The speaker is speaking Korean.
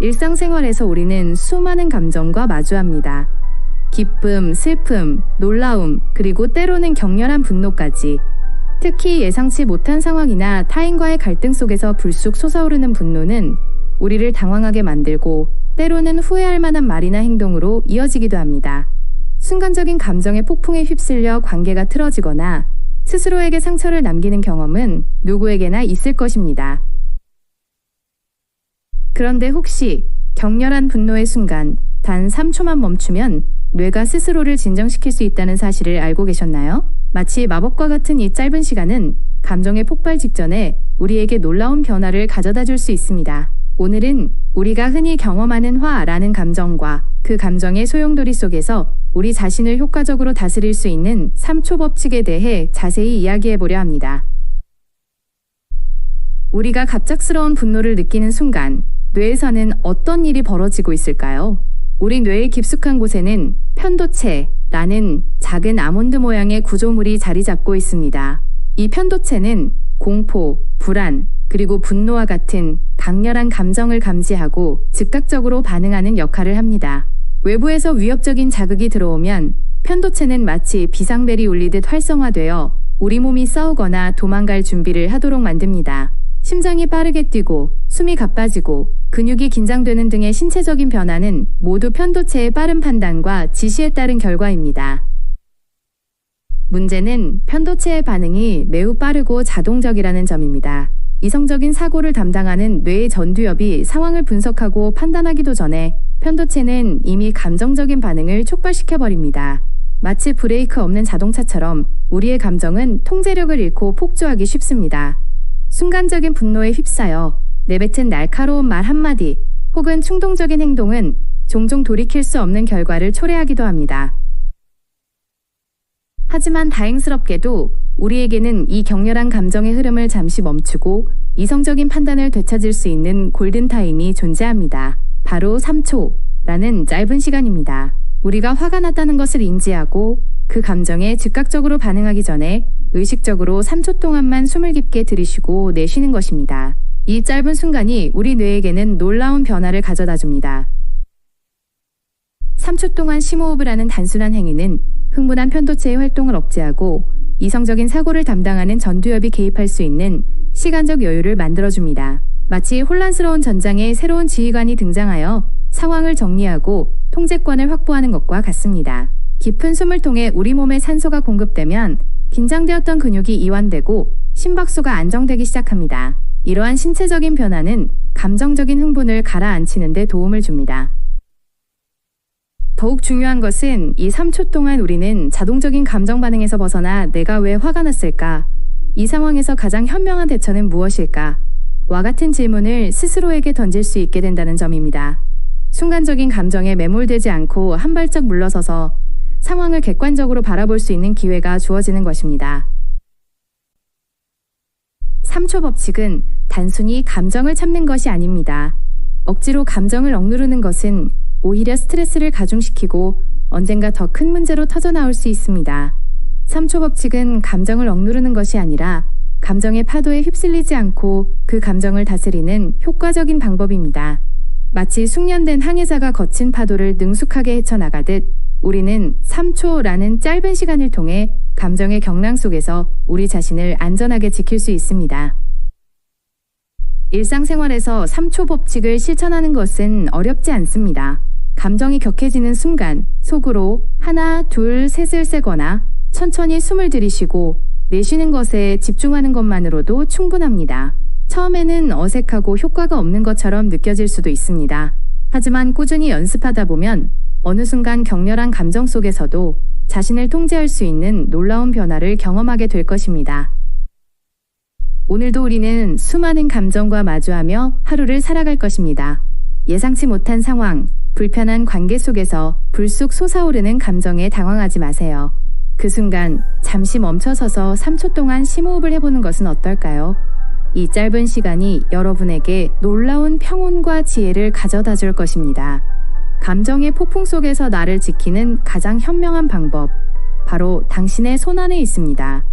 일상생활에서 우리는 수많은 감정과 마주합니다. 기쁨, 슬픔, 놀라움, 그리고 때로는 격렬한 분노까지. 특히 예상치 못한 상황이나 타인과의 갈등 속에서 불쑥 솟아오르는 분노는 우리를 당황하게 만들고 때로는 후회할 만한 말이나 행동으로 이어지기도 합니다. 순간적인 감정의 폭풍에 휩쓸려 관계가 틀어지거나 스스로에게 상처를 남기는 경험은 누구에게나 있을 것입니다. 그런데 혹시 격렬한 분노의 순간 단 3초만 멈추면 뇌가 스스로를 진정시킬 수 있다는 사실을 알고 계셨나요? 마치 마법과 같은 이 짧은 시간은 감정의 폭발 직전에 우리에게 놀라운 변화를 가져다 줄 수 있습니다. 오늘은 우리가 흔히 경험하는 화라는 감정과 그 감정의 소용돌이 속에서 우리 자신을 효과적으로 다스릴 수 있는 3초 법칙에 대해 자세히 이야기해 보려 합니다. 우리가 갑작스러운 분노를 느끼는 순간 뇌에서는 어떤 일이 벌어지고 있을까요? 우리 뇌의 깊숙한 곳에는 편도체라는 작은 아몬드 모양의 구조물이 자리 잡고 있습니다. 이 편도체는 공포, 불안, 그리고 분노와 같은 강렬한 감정을 감지하고 즉각적으로 반응하는 역할을 합니다. 외부에서 위협적인 자극이 들어오면 편도체는 마치 비상벨이 울리듯 활성화되어 우리 몸이 싸우거나 도망갈 준비를 하도록 만듭니다. 심장이 빠르게 뛰고 숨이 가빠지고 근육이 긴장되는 등의 신체적인 변화는 모두 편도체의 빠른 판단과 지시에 따른 결과입니다. 문제는 편도체의 반응이 매우 빠르고 자동적이라는 점입니다. 이성적인 사고를 담당하는 뇌의 전두엽이 상황을 분석하고 판단하기도 전에 편도체는 이미 감정적인 반응을 촉발시켜버립니다. 마치 브레이크 없는 자동차처럼 우리의 감정은 통제력을 잃고 폭주하기 쉽습니다. 순간적인 분노에 휩싸여 내뱉은 날카로운 말 한마디 혹은 충동적인 행동은 종종 돌이킬 수 없는 결과를 초래하기도 합니다. 하지만 다행스럽게도 우리에게는 이 격렬한 감정의 흐름을 잠시 멈추고 이성적인 판단을 되찾을 수 있는 골든타임이 존재합니다. 바로 3초라는 짧은 시간입니다. 우리가 화가 났다는 것을 인지하고 그 감정에 즉각적으로 반응하기 전에 의식적으로 3초 동안만 숨을 깊게 들이쉬고 내쉬는 것입니다. 이 짧은 순간이 우리 뇌에게는 놀라운 변화를 가져다 줍니다. 3초 동안 심호흡을 하는 단순한 행위는 흥분한 편도체의 활동을 억제하고 이성적인 사고를 담당하는 전두엽이 개입할 수 있는 시간적 여유를 만들어줍니다. 마치 혼란스러운 전장에 새로운 지휘관이 등장하여 상황을 정리하고 통제권을 확보하는 것과 같습니다. 깊은 숨을 통해 우리 몸에 산소가 공급되면 긴장되었던 근육이 이완되고 심박수가 안정되기 시작합니다. 이러한 신체적인 변화는 감정적인 흥분을 가라앉히는 데 도움을 줍니다. 더욱 중요한 것은 이 3초 동안 우리는 자동적인 감정 반응에서 벗어나 내가 왜 화가 났을까? 이 상황에서 가장 현명한 대처는 무엇일까? 와 같은 질문을 스스로에게 던질 수 있게 된다는 점입니다. 순간적인 감정에 매몰되지 않고 한 발짝 물러서서 상황을 객관적으로 바라볼 수 있는 기회가 주어지는 것입니다. 3초 법칙은 단순히 감정을 참는 것이 아닙니다. 억지로 감정을 억누르는 것은 오히려 스트레스를 가중시키고 언젠가 더 큰 문제로 터져나올 수 있습니다. 3초 법칙은 감정을 억누르는 것이 아니라 감정의 파도에 휩쓸리지 않고 그 감정을 다스리는 효과적인 방법입니다. 마치 숙련된 항해자가 거친 파도를 능숙하게 헤쳐나가듯 우리는 3초라는 짧은 시간을 통해 감정의 경랑 속에서 우리 자신을 안전하게 지킬 수 있습니다. 일상생활에서 3초 법칙을 실천하는 것은 어렵지 않습니다. 감정이 격해지는 순간 속으로 하나, 둘, 셋을 세거나 천천히 숨을 들이쉬고 내쉬는 것에 집중하는 것만으로도 충분합니다. 처음에는 어색하고 효과가 없는 것처럼 느껴질 수도 있습니다. 하지만 꾸준히 연습하다 보면 어느 순간 격렬한 감정 속에서도 자신을 통제할 수 있는 놀라운 변화를 경험하게 될 것입니다. 오늘도 우리는 수많은 감정과 마주하며 하루를 살아갈 것입니다. 예상치 못한 상황, 불편한 관계 속에서 불쑥 솟아오르는 감정에 당황하지 마세요. 그 순간 잠시 멈춰서서 3초 동안 심호흡을 해보는 것은 어떨까요? 이 짧은 시간이 여러분에게 놀라운 평온과 지혜를 가져다 줄 것입니다. 감정의 폭풍 속에서 나를 지키는 가장 현명한 방법, 바로 당신의 손 안에 있습니다.